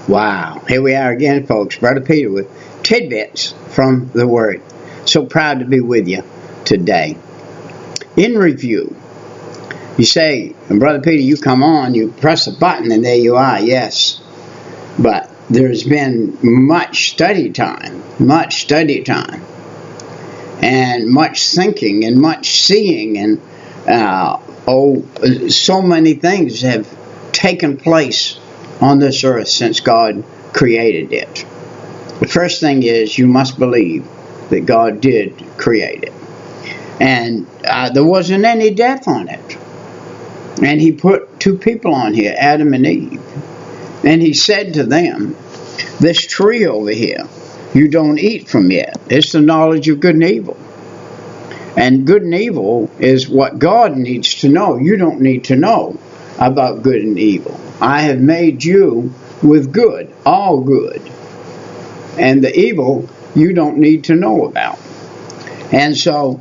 Wow. Here we are again, folks. Brother Peter with tidbits from the Word. So proud to be with you today. In review, you say, Brother Peter, you come on, you press a button, and there you are. Yes. But there's been much study time, and much thinking, and much seeing, and so many things have taken place on this earth since God created it. The first thing is you must believe that God did create it. And there wasn't any death on it. And he put two people on here, Adam and Eve. And he said to them, this tree over here, you don't eat from yet. It's the knowledge of good and evil. And good and evil is what God needs to know. You don't need to know about good and evil. I have made you with good, all good. And the evil you don't need to know about. And so,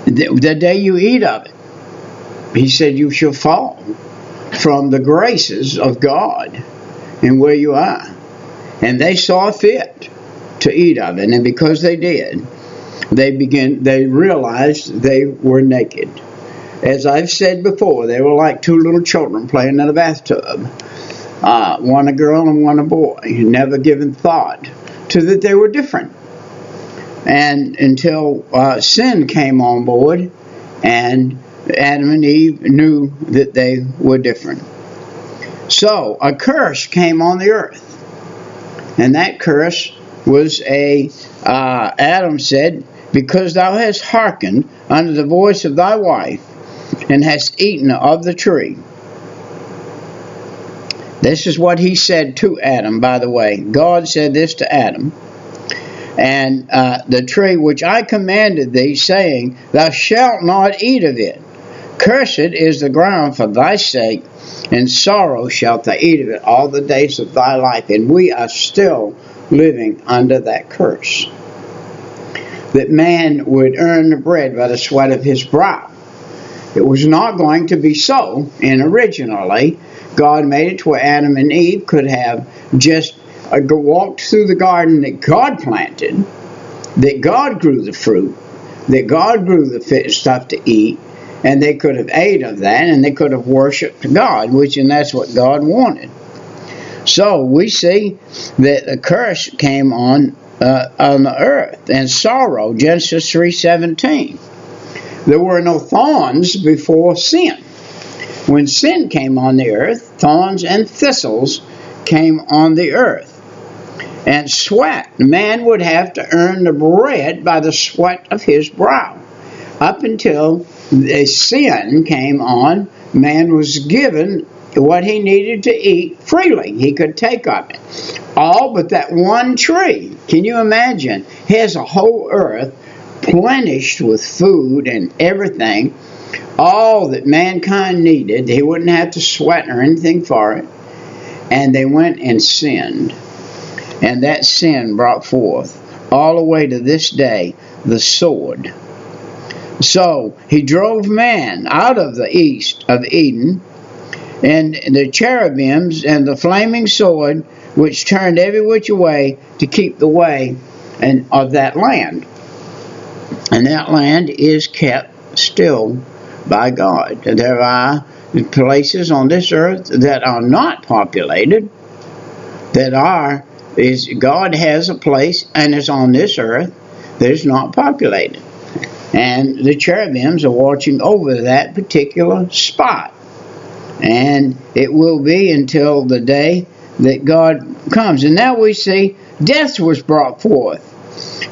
the day you eat of it, he said you shall fall from the graces of God and where you are. And they saw fit to eat of it. And because they did, they realized they were naked. As I've said before, they were like two little children playing in a bathtub. One a girl and one a boy, never given thought to that they were different. And until sin came on board, and Adam and Eve knew that they were different. So a curse came on the earth. And that curse was Adam said, because thou hast hearkened unto the voice of thy wife, and hast eaten of the tree. This is what he said to Adam, by the way. God said this to Adam. And the tree which I commanded thee, saying, thou shalt not eat of it. Cursed is the ground for thy sake, and sorrow shalt thou eat of it all the days of thy life. And we are still living under that curse. That man would earn the bread by the sweat of his brow. It was not going to be so, and originally God made it to where Adam and Eve could have just walked through the garden that God planted, that God grew the fruit, that God grew the stuff to eat, and they could have ate of that, and they could have worshipped God, and that's what God wanted. So we see that the curse came on the earth, and sorrow, Genesis 3:17. There were no thorns before sin. When sin came on the earth, thorns and thistles came on the earth. And sweat, man would have to earn the bread by the sweat of his brow. Up until the sin came on, man was given what he needed to eat freely. He could take of it. All but that one tree. Can you imagine? Here's a whole earth plenished with food and everything. All that mankind needed. He wouldn't have to sweat or anything for it. And they went and sinned. And that sin brought forth, all the way to this day, the sword. So he drove man out of the east of Eden, and the cherubims and the flaming sword, which turned every which way to keep the way of that land. And that land is kept still by God. There are places on this earth that are not populated, God has a place, and it's on this earth that is not populated. And the cherubims are watching over that particular spot. And it will be until the day that God comes. And now we see death was brought forth.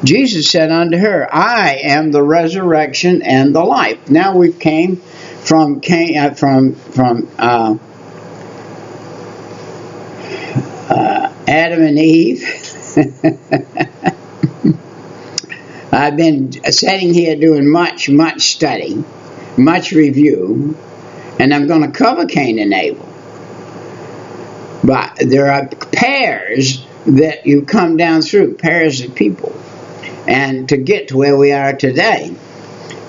Jesus said unto her, I am the resurrection and the life. Now we came from Adam and Eve. I've been sitting here doing much study, much review, and I'm going to cover Cain and Abel. But there are pairs that you come down through, pairs of people, and to get to where we are today.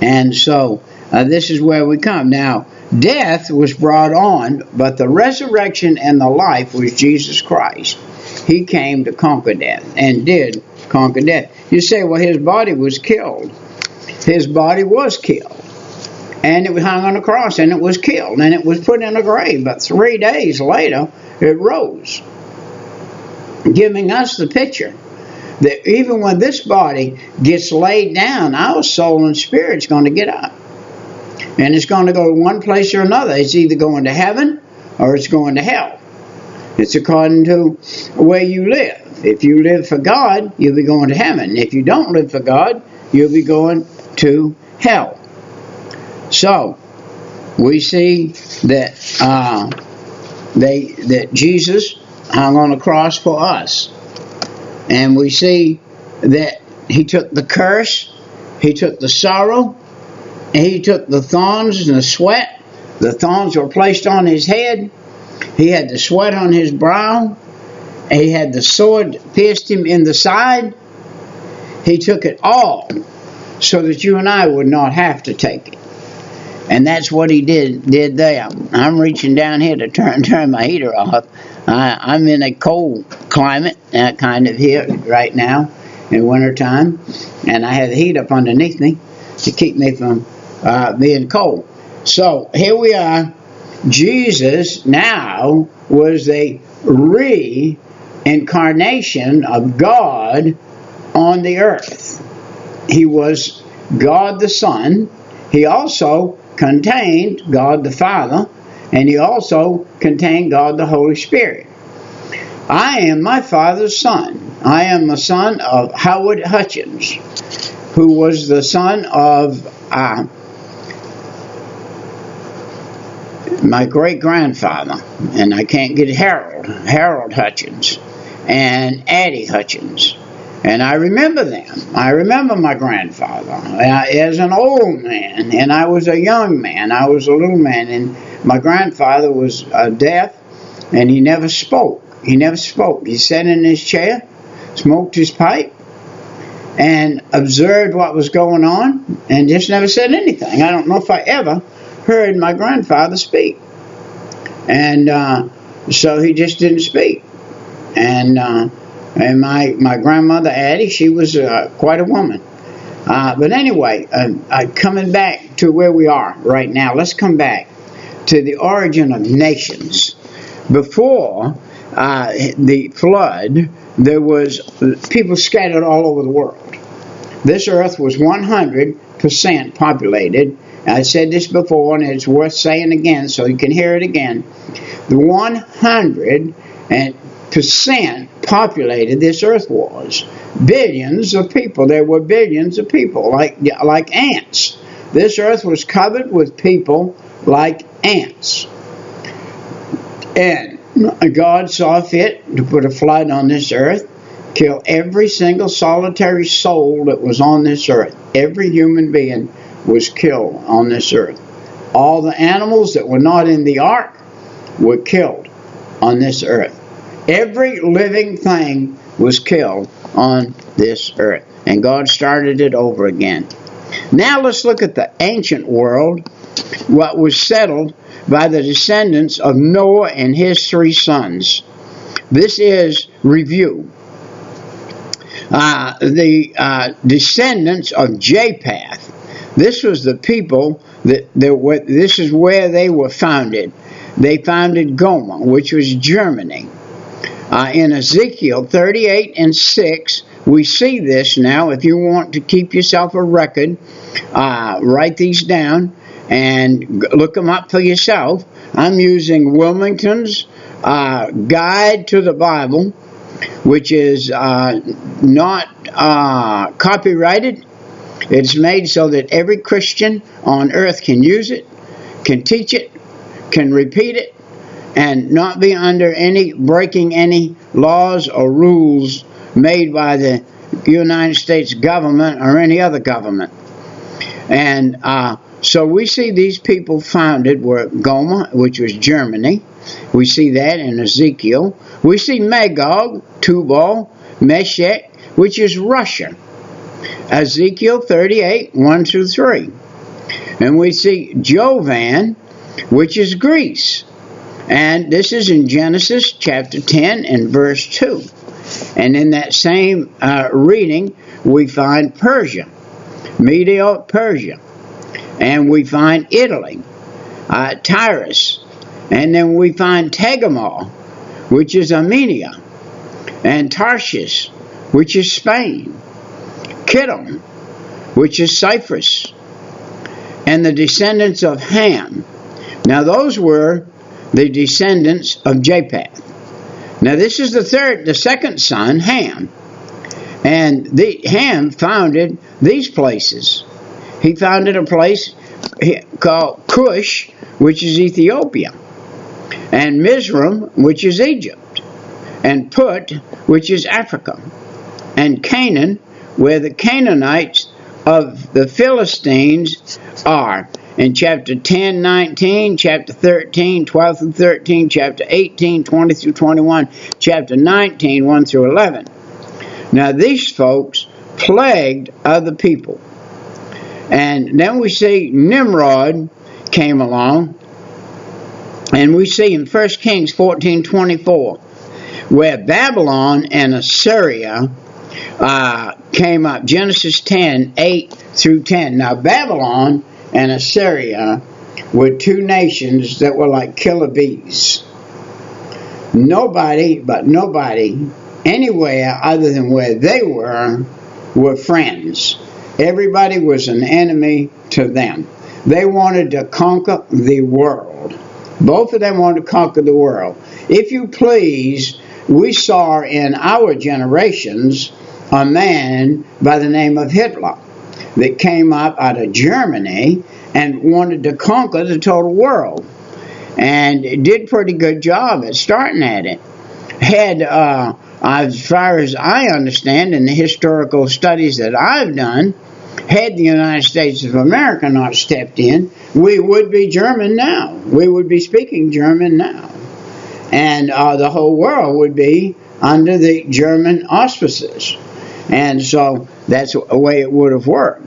And so this is where we come. Now, Death was brought on, but the resurrection and the life was Jesus Christ. He came to conquer death, and did conquer death. You say, well, his body was killed. His body was killed. And it was hung on a cross, and it was killed, and it was put in a grave. But 3 days later, it rose, giving us the picture that even when this body gets laid down, our soul and spirit's going to get up. And it's going to go one place or another. It's either going to heaven or it's going to hell. It's according to where you live. If you live for God, you'll be going to heaven. If you don't live for God, you'll be going to hell. So, we see that that Jesus hung on the cross for us. And we see that he took the curse, he took the sorrow, and he took the thorns and the sweat. The thorns were placed on his head. He had the sweat on his brow. He had the sword pierced him in the side. He took it all so that you and I would not have to take it. And that's what he did there. I'm reaching down here to turn my heater off. I'm in a cold climate, kind of here right now in wintertime. And I have the heat up underneath me to keep me from being cold. So here we are. Jesus now was the reincarnation of God on the earth. He was God the Son. He also contained God the Father, and he also contained God the Holy Spirit. I am my father's son. I am the son of Howard Hutchins, who was the son of my great-grandfather, and I can't get Harold Hutchins, and Addie Hutchins. And I remember them. I remember my grandfather as an old man, and I was a young man. I was a little man, and my grandfather was deaf, and he never spoke. He never spoke. He sat in his chair, smoked his pipe, and observed what was going on, and just never said anything. I don't know if I ever heard my grandfather speak. And so he just didn't speak. And my grandmother, Addie, she was quite a woman. But anyway, coming back to where we are right now, let's come back to the origin of nations. Before the flood, there was people scattered all over the world. This earth was 100% populated. I said this before, and it's worth saying again so you can hear it again. The 100% populated this earth was. Billions of people. There were billions of people, like ants. This earth was covered with people like ants. And God saw fit to put a flood on this earth, kill every single solitary soul that was on this earth. Every human being was killed on this earth. All the animals that were not in the ark were killed on this earth. Every living thing was killed on this earth. And God started it over again. Now let's look at the ancient world, what was settled by the descendants of Noah and his 3 sons. This is review. The descendants of Japheth. This was the people this is where they were founded. They founded Gomer, which was Germany. In Ezekiel 38:6, we see this now. If you want to keep yourself a record, write these down and look them up for yourself. I'm using Wilmington's Guide to the Bible, which is not copyrighted. It's made so that every Christian on earth can use it, can teach it, can repeat it, and not be under breaking any laws or rules made by the United States government or any other government. And so we see these people founded were Gomer, which was Germany. We see that in Ezekiel. We see Magog, Tubal, Meshech, which is Russia. Ezekiel 38:1-3. And we see Jovan, which is Greece. And this is in Genesis chapter 10 and verse 2. And in that same reading, we find Persia, Medo-Persia. And we find Italy, Tyrus. And then we find Tegama, which is Armenia. And Tarshish, which is Spain. Kittim, which is Cyprus. And the descendants of Ham. Now those were the descendants of Japheth. Now this is the second son, Ham. And Ham founded these places. He founded a place called Cush, which is Ethiopia. And Mizraim, which is Egypt. And Put, which is Africa. And Canaan, where the Canaanites of the Philistines are. In chapter 10, 19, chapter 13, 12 through 13, chapter 18, 20 through 21, chapter 19, 1 through 11. Now these folks plagued other people. And then we see Nimrod came along. And we see in 1 Kings 14:24, where Babylon and Assyria came up. Genesis 10, 8 through 10. Now Babylon and Assyria were two nations that were like killer bees. Nobody anywhere other than where they were friends. Everybody was an enemy to them. They wanted to conquer the world. Both of them wanted to conquer the world. If you please, we saw in our generations a man by the name of Hitler that came up out of Germany and wanted to conquer the total world. And did a pretty good job at starting at it. Had, as far as I understand in the historical studies that I've done, had the United States of America not stepped in, we would be German now. We would be speaking German now. And the whole world would be under the German auspices. And so that's the way it would have worked.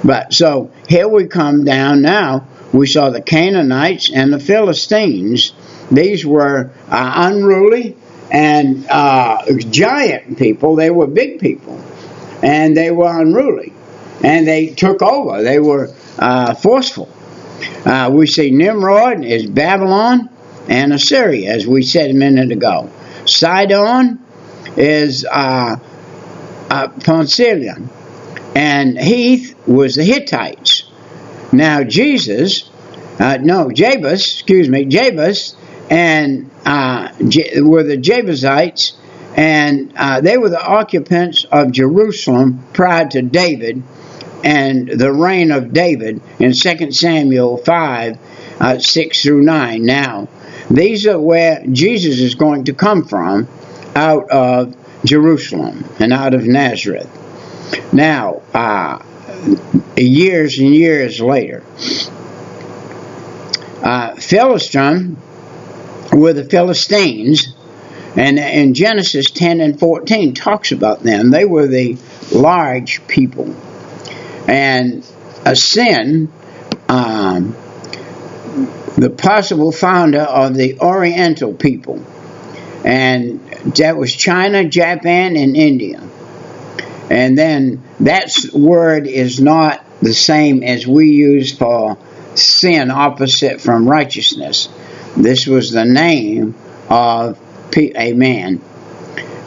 But so here we come down now. We saw the Canaanites and the Philistines. These were unruly and giant people. They were big people. And they were unruly. And they took over. They were forceful. We see Nimrod is Babylon and Assyria, as we said a minute ago. Sidon is Pamphylia. And Heth was the Hittites. Now Jebus and were the Jebusites, and they were the occupants of Jerusalem prior to David and the reign of David in 2 Samuel 5, 6 through 9. Now, these are where Jesus is going to come from, out of Jerusalem and out of Nazareth. Now, years and years later, Philistine were the Philistines, and in Genesis 10 and 14 talks about them. They were the large people. And Sin, the possible founder of the Oriental people, and that was China, Japan, and India. And then that word is not the same as we use for sin, opposite from righteousness. This was the name of a man.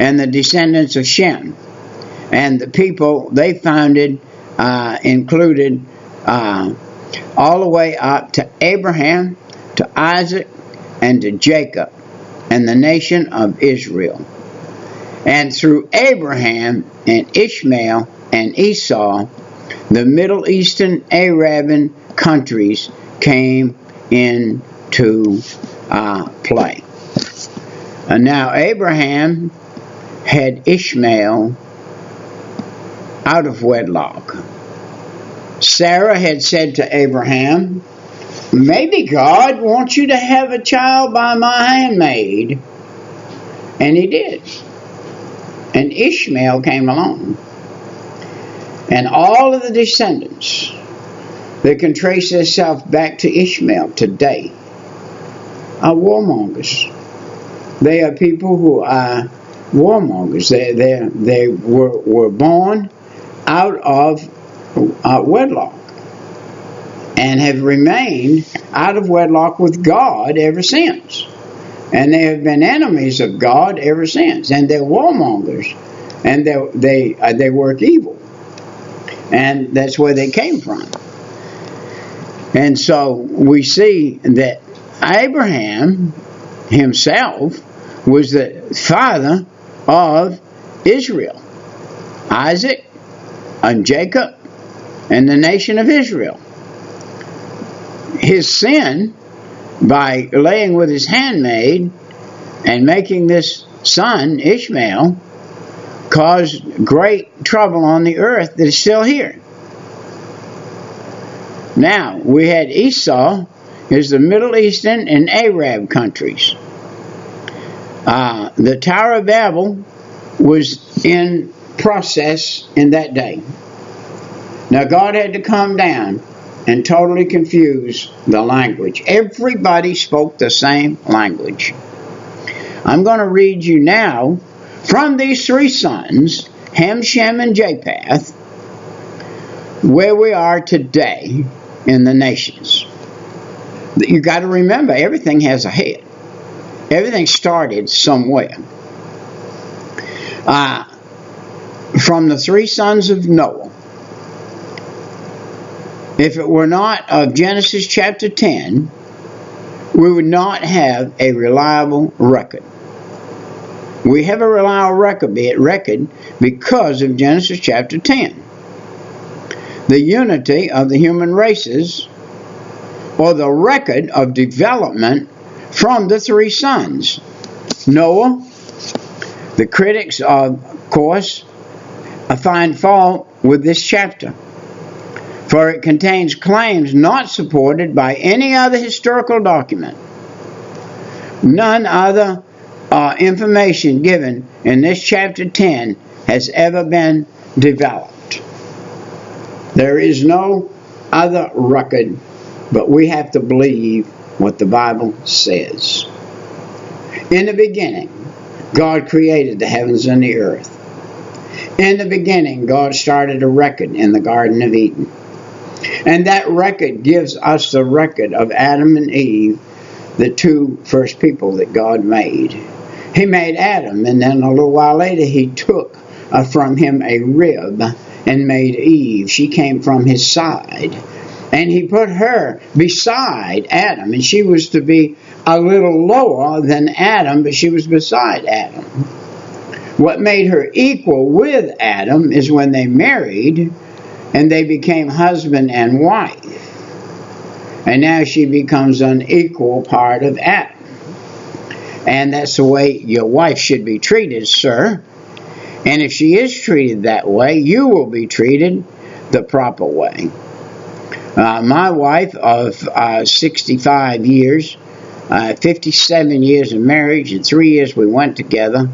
And the descendants of Shem. And the people they founded included all the way up to Abraham, to Isaac, and to Jacob, and the nation of Israel. And through Abraham and Ishmael and Esau, the Middle Eastern Arabian countries came into play. And now Abraham had Ishmael out of wedlock. Sarah had said to Abraham, "Maybe God wants you to have a child by my handmaid." And he did. And Ishmael came along. And all of the descendants They can trace themselves back to Ishmael today, are warmongers. They are people who are warmongers. They were born out of wedlock and have remained out of wedlock with God ever since. And they have been enemies of God ever since. And they're warmongers. And they work evil. And that's where they came from. And so we see that Abraham himself was the father of Israel, Isaac and Jacob and the nation of Israel. His sin, by laying with his handmaid and making this son, Ishmael, caused great trouble on the earth that is still here. Now, we had Esau, is the Middle Eastern and Arab countries. The Tower of Babel was in process in that day. Now, God had to come down and totally confuse the language. Everybody spoke the same language. I'm going to read you now from these three sons, Ham, Shem, and Japheth, where we are today in the nations. You got to remember, everything has a head. Everything started somewhere. From the three sons of Noah. If it were not of Genesis chapter 10, we would not have a reliable record. We have a reliable record because of Genesis chapter 10. The unity of the human races, or the record of development from the three sons. Noah, the critics, of course, find fault with this chapter, for it contains claims not supported by any other historical document. None other information given in this chapter 10 has ever been developed. There is no other record, but we have to believe what the Bible says. In the beginning, God created the heavens and the earth. In the beginning, God started a record in the Garden of Eden. And that record gives us the record of Adam and Eve, the two first people that God made. He made Adam, and then a little while later he took from him a rib and made Eve. She came from his side. And he put her beside Adam, and she was to be a little lower than Adam, but she was beside Adam. What made her equal with Adam is when they married, and they became husband and wife. And now she becomes an equal part of Adam. And that's the way your wife should be treated, sir. And if she is treated that way, you will be treated the proper way. My wife of 65 years, 57 years of marriage, and 3 years we went together,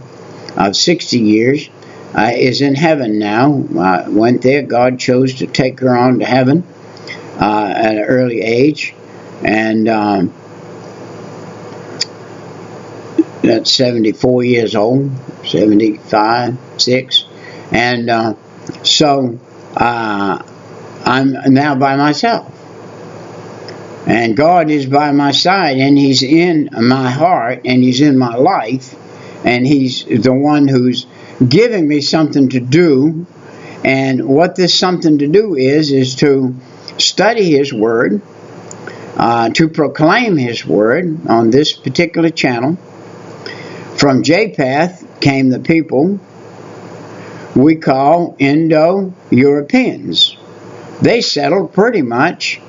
of 60 years, is in heaven now. Went there. God chose to take her on to heaven at an early age. And that's 74 years old, 75, 6. And so I'm now by myself. And God is by my side, and He's in my heart, and He's in my life, and He's the one who's giving me something to do. And what this something to do is to study His Word, to proclaim His Word on this particular channel. From Japheth came the people we call Indo-Europeans. They settled pretty much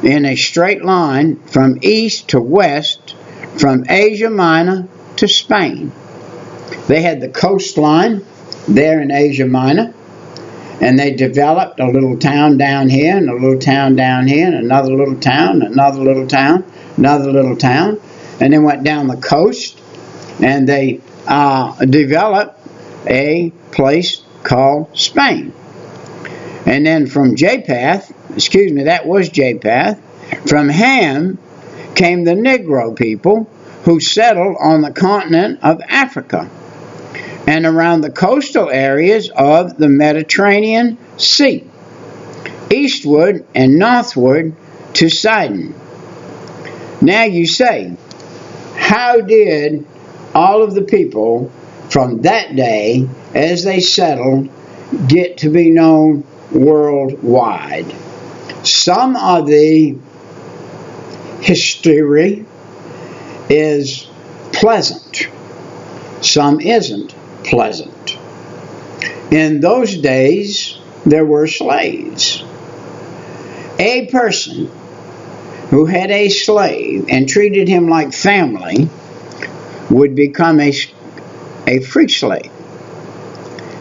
in a straight line from east to west, from Asia Minor to Spain. They had the coastline there in Asia Minor, and they developed a little town down here, and a little town down here, and another little town, another little town, another little town, and they went down the coast, and they developed a place called Spain. And then from Japheth, that was Japheth. From Ham came the Negro people who settled on the continent of Africa and around the coastal areas of the Mediterranean Sea, eastward and northward to Sidon. Now you say, how did all of the people from that day, as they settled, get to be known worldwide? Some of the history is pleasant, some isn't pleasant. In those days, there were slaves. A person who had a slave and treated him like family would become a free slave.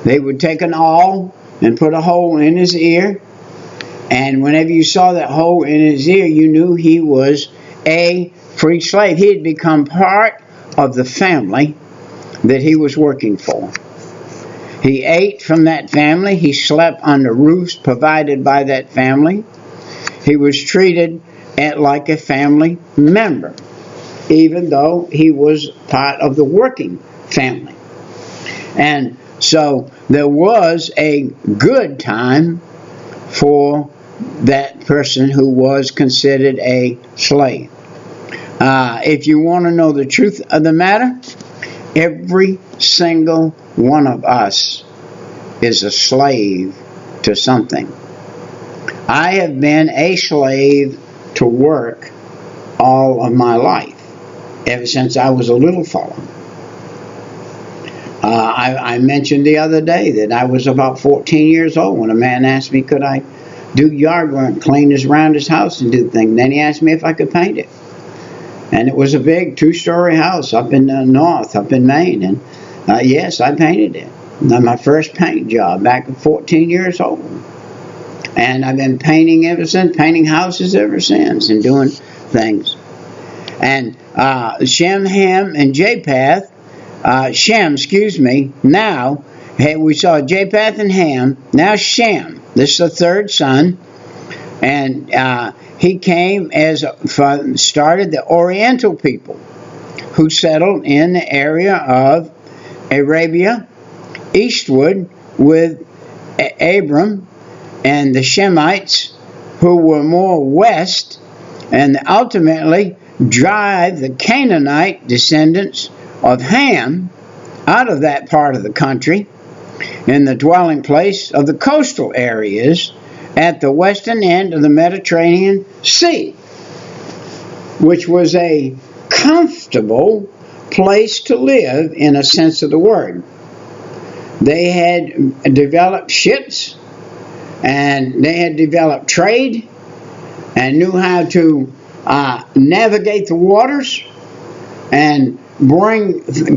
They would take an awl and put a hole in his ear, and whenever you saw that hole in his ear, you knew he was a free slave. He had become part of the family that he was working for. He ate from that family. He slept under roofs provided by that family. He was treated like a family member, even though he was part of the working family. And so there was a good time for that person who was considered a slave. If you want to know the truth of the matter, every single one of us is a slave to something. I have been a slave to work all of my life, ever since I was a little fellow. I mentioned the other day that I was about 14 years old when a man asked me could I do yard work, clean around his house and do things. Then he asked me if I could paint it. And it was a big 2-story house up in the north, up in Maine. And yes, I painted it. My first paint job back at 14 years old. And I've been painting ever since, painting houses ever since and doing things. And Shem, Ham, and Japheth, now, hey, we saw Japheth and Ham, now Shem, this is the third son, and he came started the Oriental people who settled in the area of Arabia, eastward with Abram and the Shemites, who were more west, and ultimately drive the Canaanite descendants of Ham out of that part of the country in the dwelling place of the coastal areas at the western end of the Mediterranean Sea, which was a comfortable place to live in a sense of the word. They had developed ships, and they had developed trade, and knew how to navigate the waters and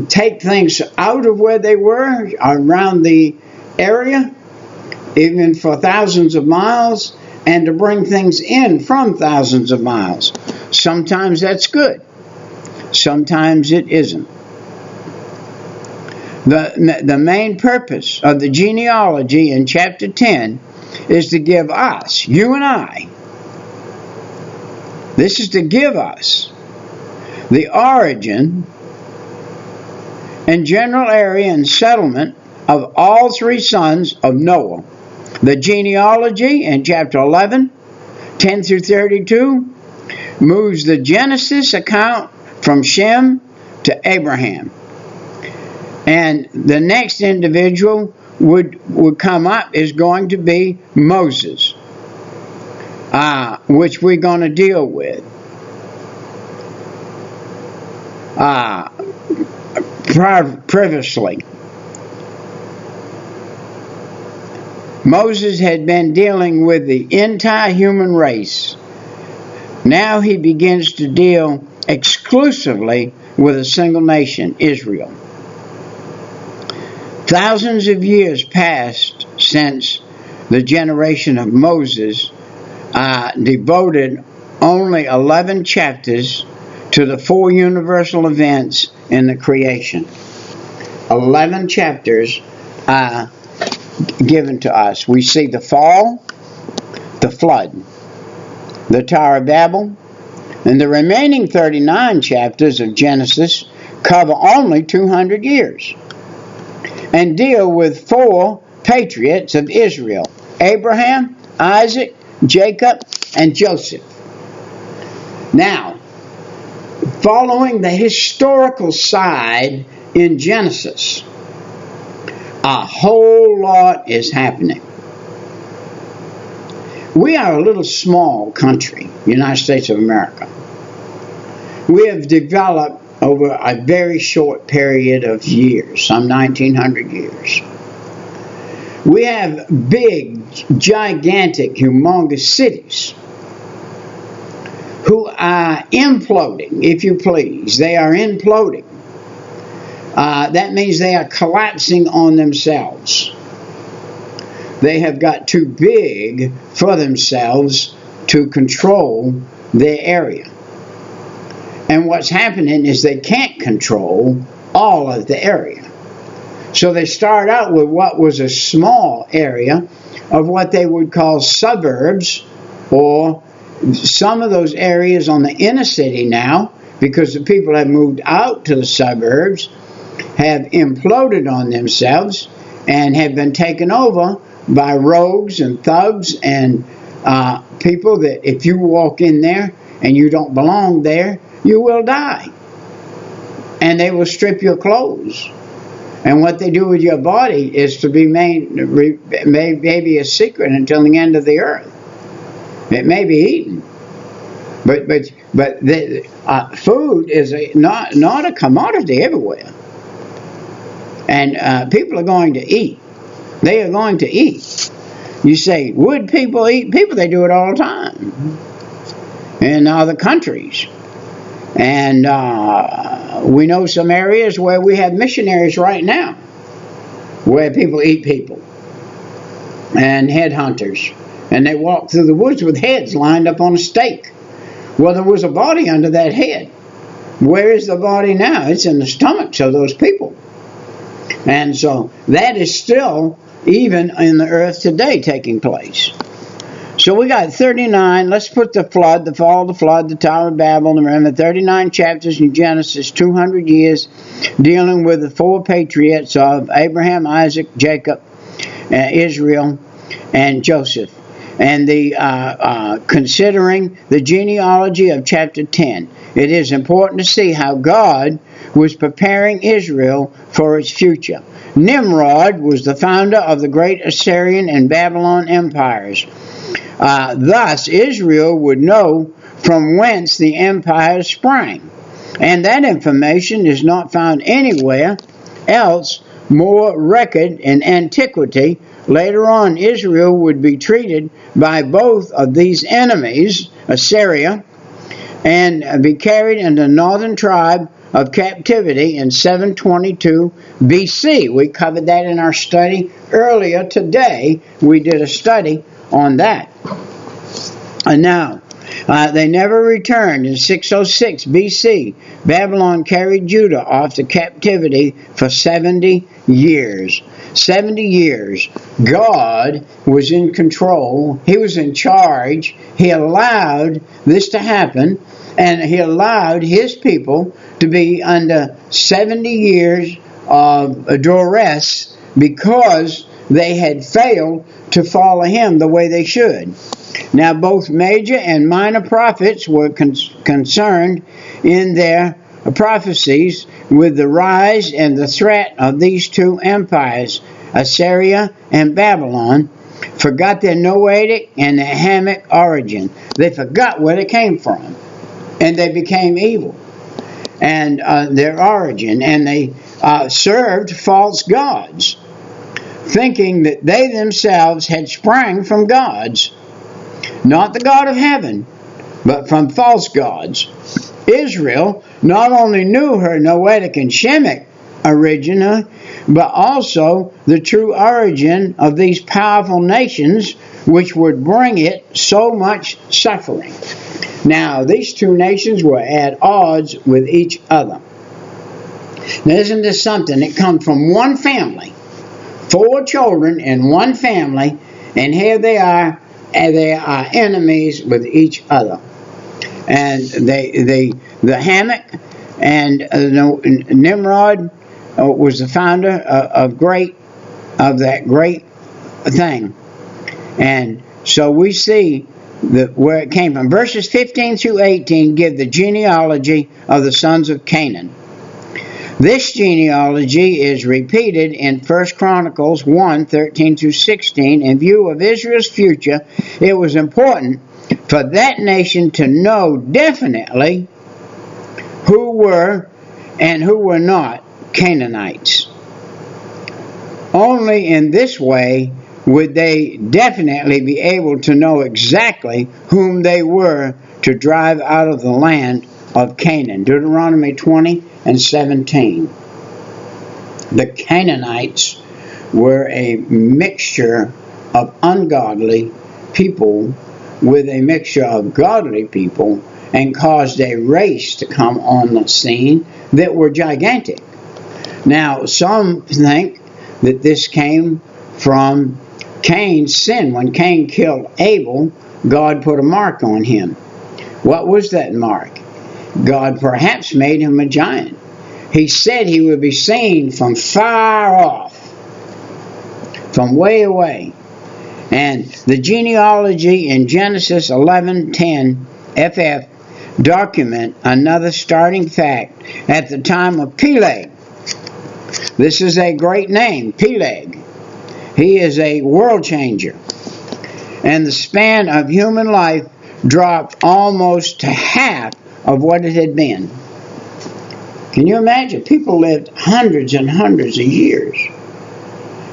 take things out of where they were around the area, even for thousands of miles, and to bring things in from thousands of miles. Sometimes that's good. Sometimes it isn't. The main purpose of the genealogy in chapter 10 is to give us, you and I, this is to give us the origin and general area and settlement of all three sons of Noah. The genealogy in chapter 11, 10 through 32, moves the Genesis account from Shem to Abraham. And the next individual would come up is going to be Moses, which we're going to deal with previously. Moses had been dealing with the entire human race. Now he begins to deal exclusively with a single nation, Israel. Thousands of years passed since the generation of Moses devoted only 11 chapters to the 4 universal events in the creation. 11 chapters given to us. We see the fall, the flood, the Tower of Babel, and the remaining 39 chapters of Genesis cover only 200 years and deal with 4 patriots of Israel: Abraham, Isaac, Jacob, and Joseph. Now, following the historical side in Genesis, a whole lot is happening. We are a little small country, United States of America. We have developed over a very short period of years, some 1900 years. We have big, gigantic, humongous cities who are imploding, if you please. They are imploding. That means they are collapsing on themselves. They have got too big for themselves to control their area. And what's happening is they can't control all of the area. So they start out with what was a small area of what they would call suburbs, or some of those areas on the inner city now, because the people have moved out to the suburbs, have imploded on themselves and have been taken over by rogues and thugs and people that if you walk in there and you don't belong there, you will die. And they will strip your clothes. And what they do with your body is to be made maybe a secret until the end of the earth. It may be eaten. But food is not a commodity everywhere. And people are going to eat. They are going to eat. You say, would people eat? People, they do it all the time in other countries. And we know some areas where we have missionaries right now where people eat people and headhunters. And they walk through the woods with heads lined up on a stake. Well, there was a body under that head. Where is the body now? It's in the stomachs of those people. And so that is still even in the earth today taking place. So we got 39. Let's put the flood, the fall of the flood, the Tower of Babel, and remember 39 chapters in Genesis, 200 years dealing with the 4 patriots of Abraham, Isaac, Jacob, Israel, and Joseph. And the considering the genealogy of chapter 10. It is important to see how God was preparing Israel for its future. Nimrod was the founder of the great Assyrian and Babylon empires. Thus, Israel would know from whence the empires sprang. And that information is not found anywhere else more record in antiquity. Later on, Israel would be treated by both of these enemies, Assyria, and be carried into the northern tribe of captivity in 722 BC. We covered that in our study earlier today. We did a study on that. And now, they never returned. In 606 BC, Babylon carried Judah off to captivity for 70 years. 70 years. God was in control. He was in charge. He allowed this to happen, and he allowed his people to be under 70 years of duress because they had failed to follow him the way they should. Now, both major and minor prophets were concerned in their prophecies with the rise and the threat of these two empires, Assyria and Babylon, forgot their Noahic and their Hamitic origin. They forgot where they came from, and they became evil, and their origin, and they served false gods, thinking that they themselves had sprang from gods, not the God of heaven, but from false gods. Israel not only knew her Noahic and Shemitic origin, but also the true origin of these powerful nations, which would bring it so much suffering. Now, these two nations were at odds with each other. Now, isn't this something? It comes from one family, 4 children in one family, and here they are and they are enemies with each other. And the Hammock and Nimrod was the founder of that great thing. And so we see where it came from. Verses 15 through 18 give the genealogy of the sons of Canaan. This genealogy is repeated in 1 Chronicles 1, 13 through 16. In view of Israel's future, it was important for that nation to know definitely who were and who were not Canaanites. Only in this way would they definitely be able to know exactly whom they were to drive out of the land of Canaan. Deuteronomy 20 and 17. The Canaanites were a mixture of ungodly people with a mixture of godly people, and caused a race to come on the scene that were gigantic. Now, some think that this came from Cain's sin. When Cain killed Abel, God put a mark on him. What was that mark? God perhaps made him a giant. He said he would be seen from far off, from way away. And the genealogy in Genesis 11:10 FF document another starting fact at the time of Peleg. This is a great name, Peleg. He is a world changer. And the span of human life dropped almost to half of what it had been. Can you imagine? People lived hundreds and hundreds of years.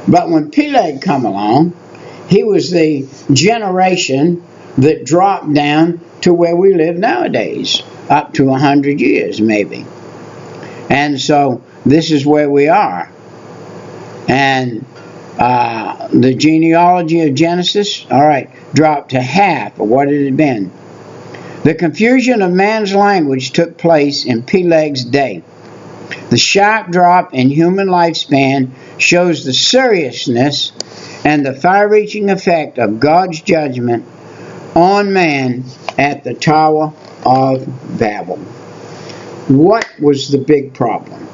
But when Peleg come along, he was the generation that dropped down to where we live nowadays, up to 100 years maybe. And so this is where we are. And the genealogy of Genesis, dropped to half of what it had been. The confusion of man's language took place in Peleg's day. The sharp drop in human lifespan shows the seriousness and the far-reaching effect of God's judgment on man at the Tower of Babel. What was the big problem?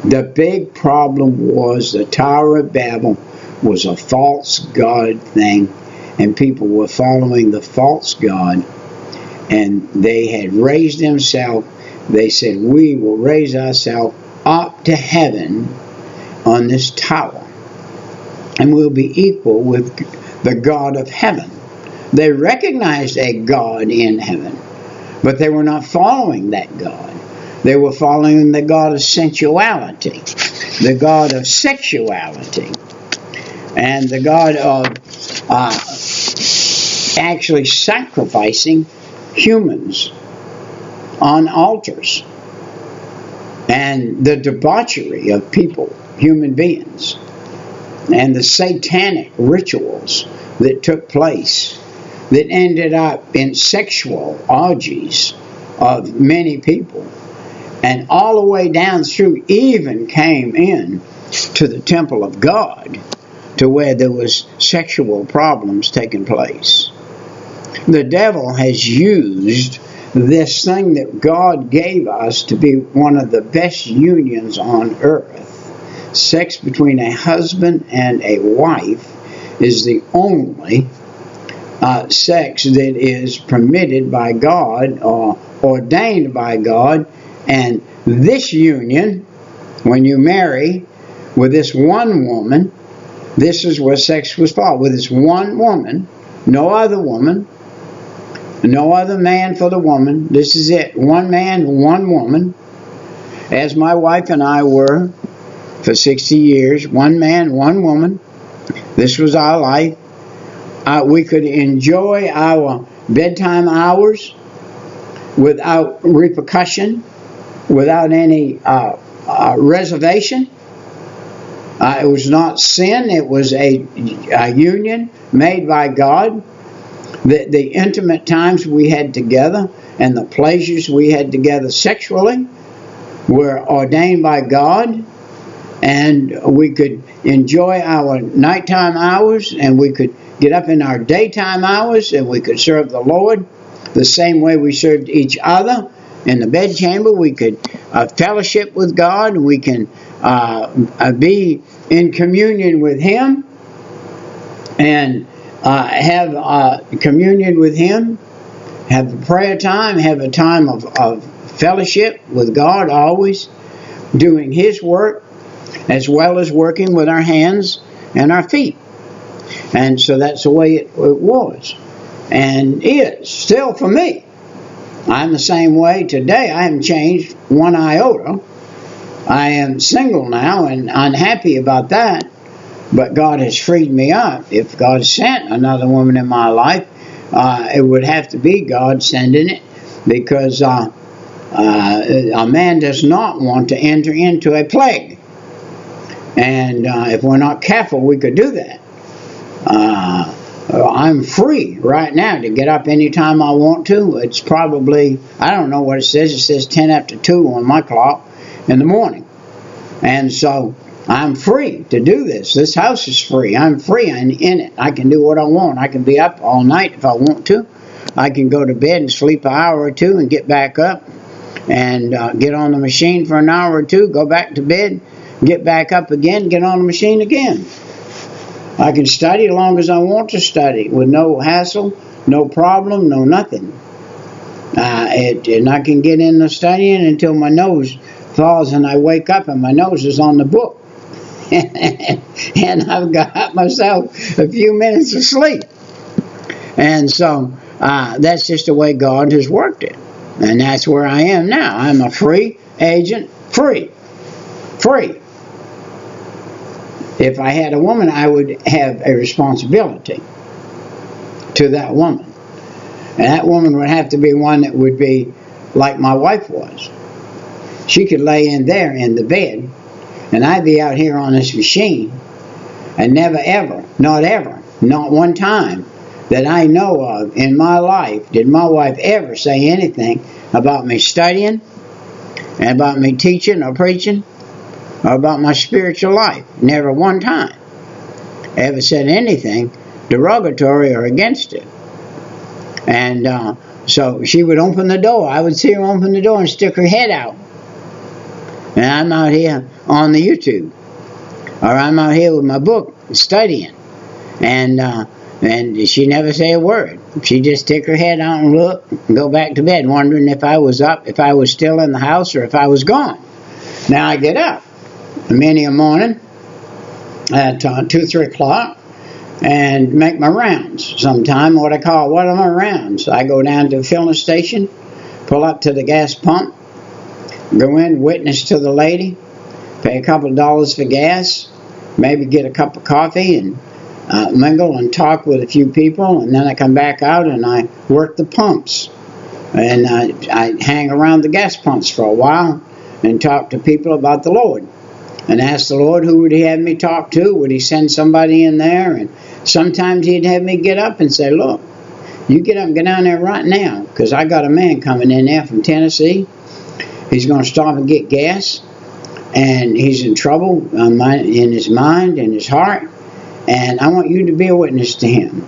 The big problem was the Tower of Babel was a false god thing, and people were following the false god, and they had raised themselves. They said, we will raise ourselves up to heaven on this tower, and we'll be equal with the God of heaven. They recognized a God in heaven, but they were not following that God. They were following the God of sensuality, the God of sexuality, and the God of actually sacrificing humans on altars, and the debauchery of people, human beings, and the satanic rituals that took place that ended up in sexual orgies of many people, and all the way down through even came in to the temple of God, to where there was sexual problems taking place. The devil has used this thing that God gave us to be one of the best unions on earth. Sex between a husband and a wife is the only sex that is permitted by God or ordained by God. And this union, when you marry with this one woman, this is where sex was for. With this one woman, no other woman, no other man for the woman. This is it. One man, one woman. As my wife and I were for 60 years. One man, one woman. This was our life. We could enjoy our bedtime hours without repercussion, without any reservation. It was not sin. It was a union made by God. The intimate times we had together and the pleasures we had together sexually were ordained by God, and we could enjoy our nighttime hours, and we could get up in our daytime hours, and we could serve the Lord the same way we served each other. In the bedchamber, we could fellowship with God. We can be in communion with Him and have communion with Him, have a prayer time, have a time of fellowship with God, always doing His work as well as working with our hands and our feet. And so that's the way it was and is still for me. I'm the same way today. I haven't changed one iota. I am single now and unhappy about that, but God has freed me up. If God sent another woman in my life, it would have to be God sending it, because a man does not want to enter into a plague. And if we're not careful, we could do that. I'm free right now to get up anytime I want to. It's probably, I don't know what it says. It says 10 after 2 on my clock in the morning. And so I'm free to do this. This house is free. I'm free. I'm in it. I can do what I want. I can be up all night if I want to. I can go to bed and sleep an hour or two and get back up and get on the machine for an hour or two, go back to bed, get back up again, get on the machine again. I can study as long as I want to study with no hassle, no problem, no nothing. And I can get in the studying until my nose falls and I wake up and my nose is on the book. And I've got myself a few minutes of sleep. And so that's just the way God has worked it. And that's where I am now. I'm a free agent, free. If I had a woman, I would have a responsibility to that woman. And that woman would have to be one that would be like my wife was. She could lay in there in the bed, and I'd be out here on this machine, and never ever, not one time that I know of in my life did my wife ever say anything about me studying, and about me teaching or preaching, or about my spiritual life. Never one time ever said anything derogatory or against it. And so she would open the door. I would see her open the door and stick her head out. And I'm out here on the YouTube. Or I'm out here with my book studying. And she never say a word. She just stick her head out and look and go back to bed, wondering if I was up, if I was still in the house, or if I was gone. Now I get up many a morning at 2, 3 o'clock and make my rounds. Sometime what are my rounds? I go down to the filling station, pull up to the gas pump, go in, witness to the lady, pay a couple of dollars for gas, maybe get a cup of coffee and mingle and talk with a few people, and then I come back out and I work the pumps. And I hang around the gas pumps for a while and talk to people about the Lord. And ask the Lord who would He have me talk to. Would He send somebody in there? And sometimes He'd have me get up and say, look, you get up and get down there right now, because I got a man coming in there from Tennessee. He's going to stop and get gas, and he's in trouble in his mind and his heart, and I want you to be a witness to him.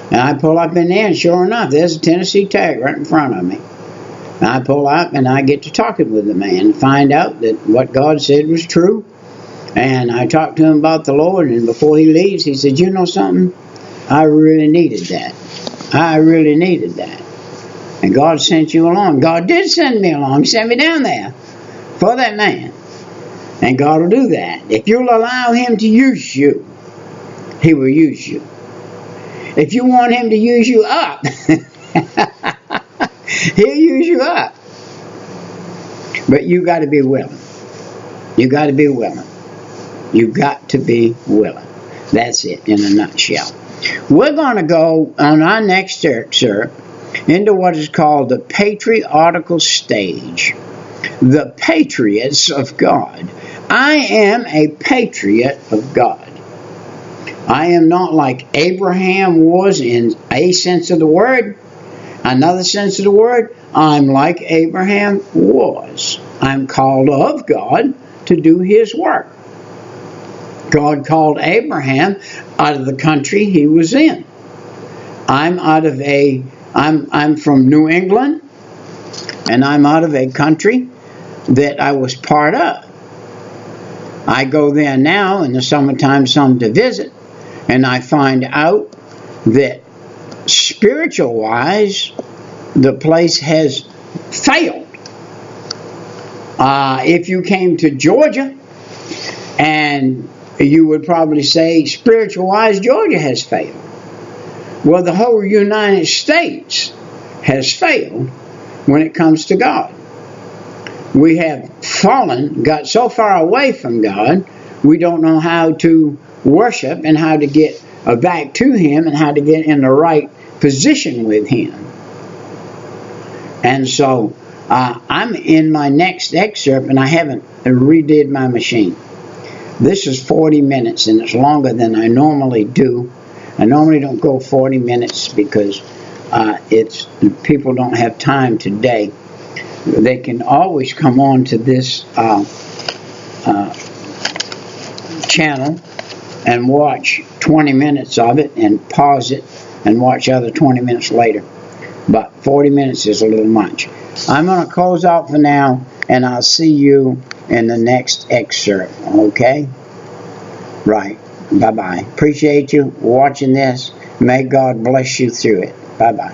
And I pull up in there, and sure enough, there's a Tennessee tag right in front of me. And I pull up and I get to talking with the man and find out that what God said was true. And I talked to him about the Lord, and before he leaves, he said, you know something? I really needed that. I really needed that. And God sent you along. God did send me along. He sent me down there for that man. And God will do that. If you'll allow Him to use you, He will use you. If you want Him to use you up, He'll use you up. But you got to be willing. You got to be willing. You got to be willing. That's it in a nutshell. We're going to go on our next excerpt into what is called the patriarchal stage. The patriots of God. I am a patriot of God. I am not like Abraham was in a sense of the word. Another sense of the word, I'm like Abraham was. I'm called of God to do His work. God called Abraham out of the country he was in. I'm from New England, and I'm out of a country that I was part of. I go there now in the summertime some to visit, and I find out that spiritual wise the place has failed. If you came to Georgia, and you would probably say spiritual wise Georgia has failed. Well, the whole United States has failed when it comes to God. We have fallen, got so far away from God, we don't know how to worship and how to get back to Him and how to get in the right position with Him. And so I'm in my next excerpt, and I haven't redid my machine. This is 40 minutes, and it's longer than I normally do. I normally don't go 40 minutes because people don't have time today. They can always come on to this channel and watch 20 minutes of it and pause it and watch other 20 minutes later. But 40 minutes is a little much. I'm going to close out for now, and I'll see you in the next excerpt. Okay? Right. Bye-bye. Appreciate you watching this. May God bless you through it. Bye-bye.